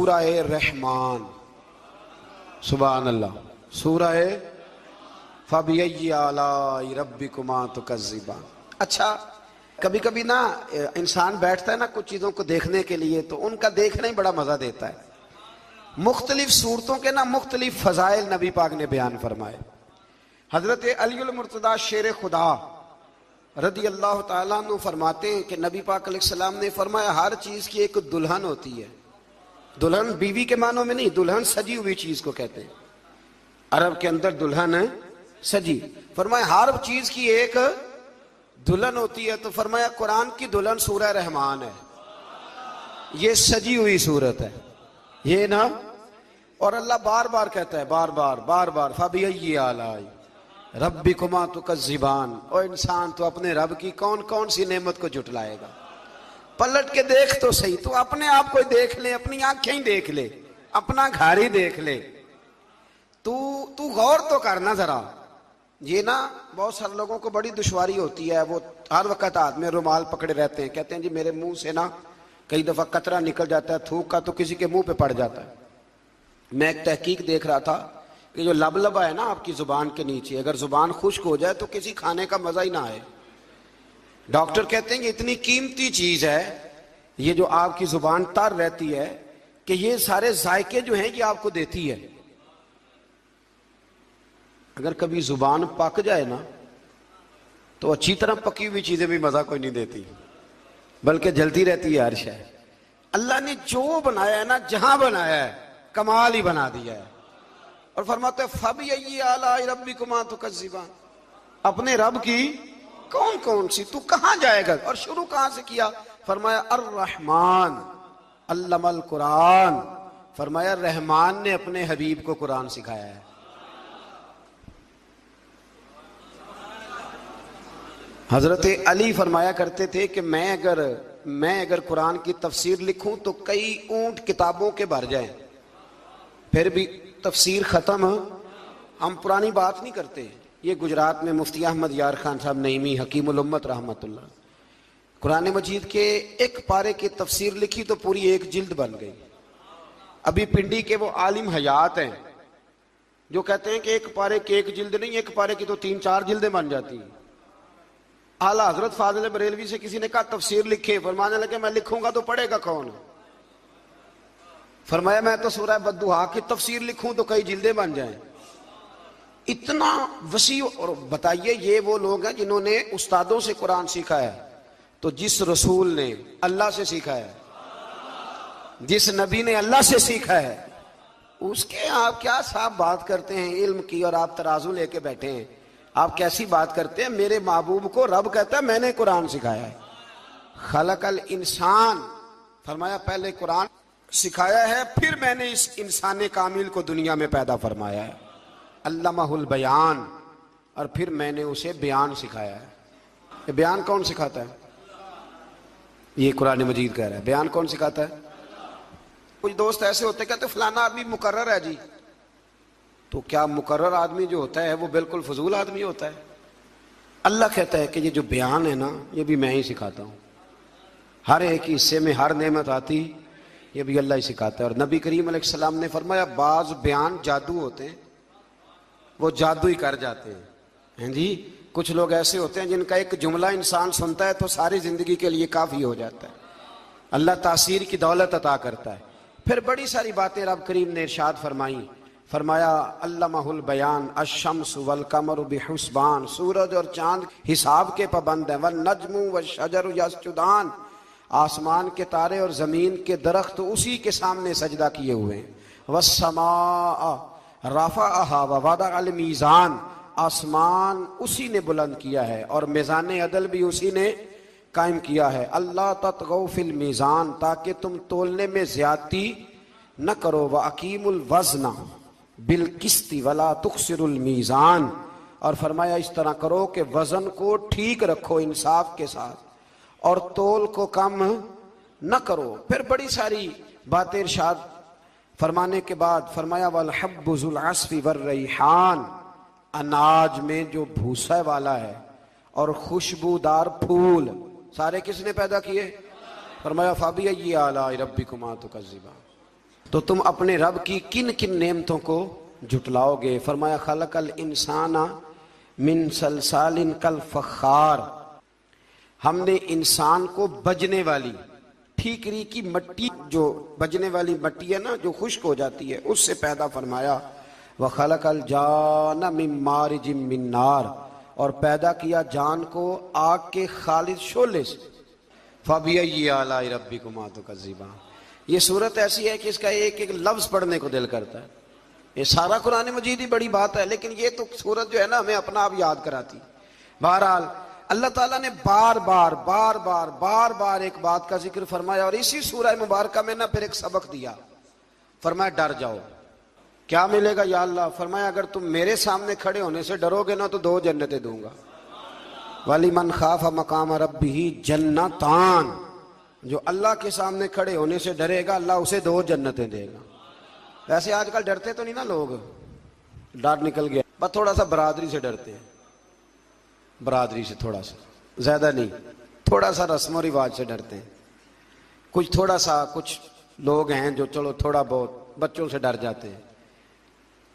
सूरह रहमान। सुभान अल्लाह। सूरह फबिय्यि आलाई रब्बिकुमा तुकज़्ज़िबान। अच्छा, कभी कभी ना इंसान बैठता है ना कुछ चीज़ों को देखने के लिए, तो उनका देखना ही बड़ा मज़ा देता है। मुख्तलिफ सूरतों के ना मुख्तलिफ फ़ज़ाइल नबी पाक ने बयान फरमाए। हज़रत अलीउल मुर्तज़ा शेर खुदा रदी अल्लाह ताला अन्हु फरमाते हैं कि नबी पाक अलैहिस्सलाम ने फरमाया हर चीज़ की एक दुल्हन होती है। दुल्हन बीवी के मानों में नहीं, दुल्हन सजी हुई चीज़ को कहते हैं। अरब के अंदर दुल्हन सजी। फरमाया हर चीज़ की एक दुल्हन होती है। तो फरमाया कुरान की दुल्हन सूरह रहमान है। ये सजी हुई सूरत है ये ना। और अल्लाह बार बार कहता है, बार बार फबिय्यि आलाई रब्बिकुमा तुकज़्ज़िबान। और इंसान तो अपने रब की कौन कौन सी नेमत को जुटलाएगा। पलट के देख तो सही, तो अपने आप को देख ले, अपनी आंखें ही देख ले, अपना घर ही देख ले। तू गौर तो करना जरा। ये ना बहुत सारे लोगों को बड़ी दुश्वारी होती है, वो हर वक्त हाथ में रुमाल पकड़े रहते हैं, कहते हैं जी मेरे मुंह से ना कई दफा कतरा निकल जाता है थूक का, तो किसी के मुंह पे पड़ जाता है। मैं एक तहकीक देख रहा था कि जो लबलबा है ना आपकी जुबान के नीचे, अगर जुबान खुश्क हो जाए तो किसी खाने का मजा ही ना आए। डॉक्टर कहते हैं कि इतनी कीमती चीज है ये जो आपकी जुबान तर रहती है, कि ये सारे जायके जो हैं ये आपको देती है। अगर कभी जुबान पक जाए ना तो अच्छी तरह पकी हुई चीजें भी मजा कोई नहीं देती, बल्कि जलती रहती है हर शय। अल्लाह ने जो बनाया है ना, जहां बनाया है कमाल ही बना दिया है। और फरमाते फबिय्यि आलाई रब्बिकुमा तुकज़्ज़िबान। अपने रब की कौन कौन सी, तू कहां जाएगा। और शुरू कहां से किया। फरमाया अर रहमान अल्लमल कुरान। फरमाया रहमान ने अपने हबीब को कुरान सिखाया है। हजरत अली फरमाया करते थे कि मैं अगर कुरान की तफसीर लिखूं तो कई ऊंट किताबों के भर जाएं, फिर भी तफसीर खत्म। हम पुरानी बात नहीं करते। ये गुजरात में मुफ्ती अहमद यार खान साहब नईमी हकीमुल उम्मत रहमतुल्लाह, कुरान मजीद के एक पारे की तफसीर लिखी तो पूरी एक जिल्द बन गई। अभी पिंडी के वो आलिम हयात हैं जो कहते हैं कि एक पारे की एक जिल्द नहीं, एक पारे की तो 3-4 जिल्दें बन जाती हैं। आला हजरत फाजिल बरेलवी से किसी ने कहा तफसीर लिखे, फरमाने लगे मैं लिखूंगा तो पढ़ेगा कौन। फरमाया मैं तो सूरह बद्दुहा की तफसीर लिखूं तो कई जिल्दें बन जाएं। इतना वसी। और बताइए ये वो लोग हैं जिन्होंने उस्तादों से कुरान सीखा है। तो जिस रसूल ने अल्लाह से सीखा है, जिस नबी ने अल्लाह से सीखा है, उसके आप क्या साफ बात करते हैं इल्म की, और आप तराजू लेके बैठे हैं। आप कैसी बात करते हैं। मेरे महबूब को रब कहता है मैंने कुरान सिखाया है। खलकल इंसान, फरमाया पहले कुरान सिखाया है, फिर मैंने इस इंसान कामिल को दुनिया में पैदा फरमाया है। अल्लमहुल बयान, और फिर मैंने उसे बयान सिखाया है। ये बयान कौन सिखाता है। ये कुरान मजीद कह रहा है। बयान कौन सिखाता है। कुछ दोस्त ऐसे होते कहते फलाना आदमी मुकर्रर है जी। तो क्या मुकर्रर आदमी जो होता है वो बिल्कुल फजूल आदमी होता है। अल्लाह कहता है कि ये जो बयान है ना ये भी मैं ही सिखाता हूँ। हर एक हिस्से में हर नेमत आती ये भी अल्लाह ही सिखाता है। और नबी करीम अलैहिस्सलाम ने फरमाया बाज बयान जादू होते हैं, वो जादू ही कर जाते हैं जी। कुछ लोग ऐसे होते हैं जिनका एक जुमला इंसान सुनता है तो सारी जिंदगी के लिए काफी हो जाता है। अल्लाह तासीर की दौलत अता करता है। फिर बड़ी सारी बातें रब करीम ने इरशाद फरमाई। फरमाया अल्लमहुल बयान अश-शम्स वल कमरु बिहुस्बान। सूरज और चांद हिसाब के पाबंद हैं। वन नज्मु व शजरु यस्जुदान। आसमान के तारे और जमीन के दरख्त उसी के सामने सजदा किए हुए हैं। वस्समाअ रफ़अहा व वदअल मीज़ान। आसमान उसी ने बुलंद किया है और मीज़ान अदल भी उसी ने कायम किया है। अल्लाह ततगौ फिल मीज़ान, ताकि तुम तोलने में ज्यादती न करो। व अकीमुल वज़ना बिल किस्ती वला तुखसिरुल मीज़ान। और फरमाया इस तरह करो कि वजन को ठीक रखो इंसाफ के साथ, और तोल को कम न करो। फिर बड़ी सारी बातें इरशाद फरमाने के बाद फरमाया वल हब्बु ज़ुल अस्फ़ी वर रैहान। अनाज में जो भूसा वाला है और खुशबूदार फूल सारे किसने पैदा किए। फरमाया फबिय्यि आलाई रब्बिकुमा तुकज़्ज़िबान। तो तुम अपने रब की किन किन नेमतों को जुटलाओगे। फरमाया खलकल इंसाना मिन सलसालिन कल फखार, हमने इंसान को बजने वाली ठीकरी की मट्टी, जो बजने वाली मट्टी है ना, जो खुश्क हो जाती है, उससे पैदा फरमाया। व खलकल जान मिन मारिजिम मिन नार, और पैदा किया जान को आग के खालिद शोले से। फबिय्यि आलाइ रब्बिकुमा तुकज़्ज़िबान। ये सूरत ऐसी है कि इसका एक एक लफ्ज पढ़ने को दिल करता है। ये सारा कुरान मजीद ही बड़ी बात है, लेकिन ये तो सूरत जो है ना हमें अपना आप याद कराती। बहरहाल अल्लाह ताला ने बार बार एक बात का जिक्र फरमाया, और इसी सूरह मुबारक में ना फिर एक सबक दिया। फरमाया डर जाओ। क्या मिलेगा या अल्लाह? फरमाया अगर तुम मेरे सामने खड़े होने से डरोगे ना तो 2 जन्नतें दूंगा। वलिमन खाफ मकाम रब्बिही जन्नतान, जो अल्लाह के सामने खड़े होने से डरेगा अल्लाह उसे 2 जन्नतें देगा। वैसे आजकल डरते तो नहीं ना लोग, डर निकल गया, बस थोड़ा सा बरादरी से डरते हैं, बरादरी से थोड़ा सा, ज्यादा नहीं, थोड़ा सा रस्म और रिवाज से डरते हैं। कुछ थोड़ा सा, कुछ लोग हैं जो चलो थोड़ा बहुत बच्चों से डर जाते हैं,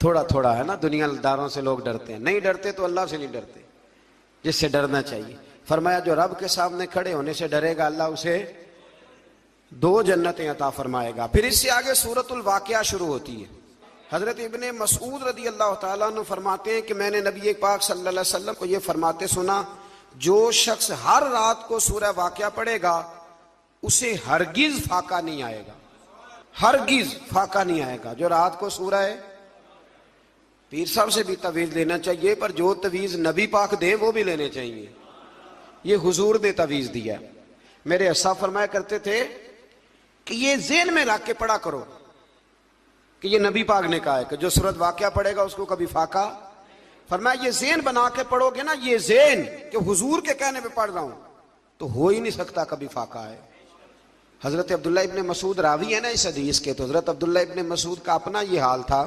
थोड़ा थोड़ा है ना, दुनियादारों से लोग डरते हैं। नहीं डरते तो अल्लाह से नहीं डरते, जिससे डरना चाहिए। फरमाया जो रब के सामने खड़े होने से डरेगा अल्लाह उसे 2 जन्नतें अता फरमाएगा। फिर इससे आगे सूरतुल वाक़िया शुरू होती है। हजरत इब्ने मसूद रदी अल्लाह ताला अन्हु फरमाते हैं कि मैंने नबी पाक सल्लल्लाहु अलैहि वसल्लम को यह फरमाते सुना, जो शख्स हर रात को सूरह वाक़िया पढ़ेगा उसे हरगिज फाका नहीं आएगा, हरगिज फाका नहीं आएगा। जो रात को सूरह, पीर साहब से भी तवीज़ लेना चाहिए, पर जो तवीज़ नबी पाक दे वो भी लेने चाहिए। ये हुजूर ने तवीज़ दिया। मेरे अस्सा फरमाया करते थे कि ये ज़हन में रख के पढ़ा करो कि ये नबी पाक ने कहा है कि जो सूरत वाक़िया पढ़ेगा उसको कभी फाका। फरमाया ये ज़हन बना के पढ़ोगे ना, ये ज़हन कि हुजूर के कहने पे पढ़ रहा हूं, तो हो ही नहीं सकता कभी फाका है। हजरत अब्दुल्ला इब्ने मसूद रावी है ना इस हदीस के, तो हजरत अब्दुल्ला इब्ने मसूद का अपना ये हाल था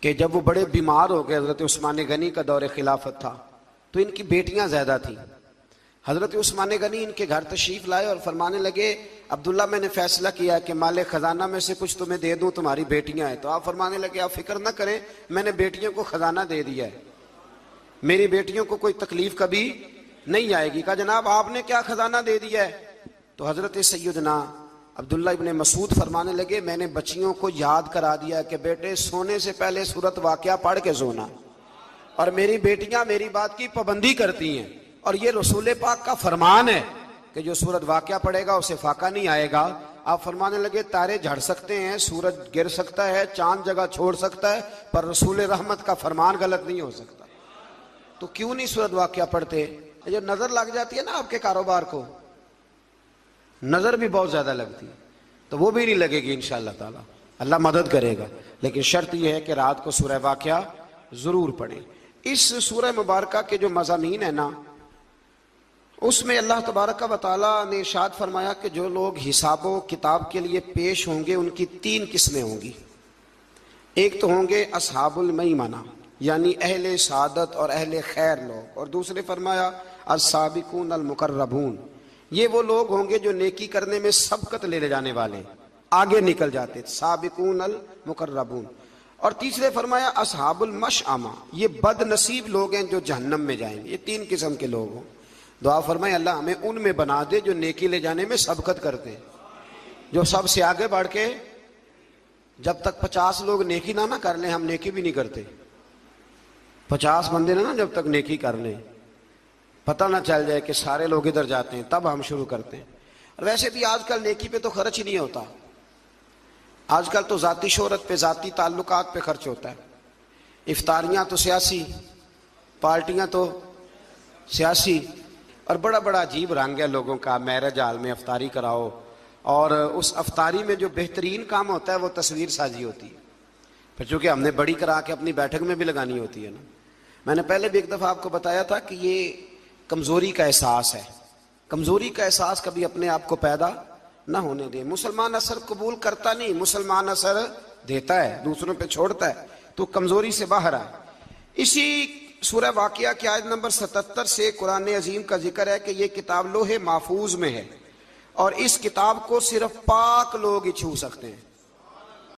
कि जब वो बड़े बीमार हो गए, हजरत उस्मान गनी का दौरे खिलाफत था, तो इनकी बेटियां ज्यादा थी। हजरत उस्मान गनी इनके घर तशरीफ लाए और फरमाने लगे, अब्दुल्ला मैंने फैसला किया कि माले खजाना में से कुछ तुम्हें दे दूं, तुम्हारी बेटियां हैं। तो आप फरमाने लगे आप फिक्र ना करें, मैंने बेटियों को खजाना दे दिया है, मेरी बेटियों को कोई तकलीफ कभी नहीं आएगी। कहा जनाब आपने क्या खजाना दे दिया है? तो हजरत सैयदना अब्दुल्ला इब्ने मसूद फरमाने लगे, मैंने बच्चियों को याद करा दिया कि बेटे सोने से पहले सूरत वाक़िया पढ़ के सोना, और मेरी बेटियां मेरी बात की पाबंदी करती हैं, और ये रसूल पाक का फरमान है कि जो सूरत वाक़िया पढ़ेगा उसे फाका नहीं आएगा। आप फरमाने लगे तारे झड़ सकते हैं, सूरज गिर सकता है, चांद जगह छोड़ सकता है, पर रसूल रहमत का फरमान गलत नहीं हो सकता। तो क्यों नहीं सूरत वाक़िया पढ़ते? जो नजर लग जाती है ना आपके कारोबार को, नजर भी बहुत ज्यादा लगती है, तो वो भी नहीं लगेगी इंशाअल्लाह ताला, अल्लाह मदद करेगा। लेकिन शर्त यह है कि रात को सूरह वाक़िया जरूर पढ़ें। इस सूरह मुबारका के जो मज़ामीन है ना, उसमें अल्लाह तबारक व तआला ने इरशाद फरमाया कि जो लोग हिसाबो किताब के लिए पेश होंगे उनकी 3 किस्में होंगी। एक तो होंगे असहाबुल मईमना, यानी अहले सादत और अहले खैर लोग, और दूसरे फरमाया अस्साबिकून अल मुकर्रबून, ये वो लोग होंगे जो नेकी करने में सबकत ले जाने वाले, आगे निकल जाते, साबिकून अल मुकर्रबून। और तीसरे फरमाया असहाबुल मशअमा, ये बदनसीब लोग हैं जो जहन्नम में जाएंगे। ये 3 किस्म के लोग हों। दुआ फरमाए अल्लाह हमें उनमें बना दे जो नेकी ले जाने में सबकत करते हैं, जो सबसे आगे बढ़ के, जब तक 50 लोग नेकी ना कर लें हम नेकी भी नहीं करते। 50 बंदे ना जब तक नेकी कर लें, पता ना चल जाए कि सारे लोग इधर जाते हैं, तब हम शुरू करते हैं। और वैसे भी आजकल नेकी पे तो खर्च ही नहीं होता, आजकल तो जाती शोहरत पे, जाती ताल्लुकात पे खर्च होता है। इफ्तारियां तो सियासी, पार्टियां तो सियासी, और बड़ा बड़ा अजीब रंग है लोगों का। मैरिज हाल में अफ्तारी कराओ, और उस अफ्तारी में जो बेहतरीन काम होता है वो तस्वीर साजी होती है, फिर चूंकि हमने बड़ी करा के अपनी बैठक में भी लगानी होती है ना। मैंने पहले भी एक दफ़ा आपको बताया था कि ये कमज़ोरी का एहसास है। कमज़ोरी का एहसास कभी अपने आप को पैदा ना होने दे। मुसलमान असर कबूल करता नहीं, मुसलमान असर देता है, दूसरों पे छोड़ता है, तो कमज़ोरी से बाहर आए। इसी सूरह वाक़िया की आयत नंबर 77 से कुरान अजीम का जिक्र है कि ये किताब लोहे महफूज में है, और इस किताब को सिर्फ पाक लोग ही छू सकते हैं।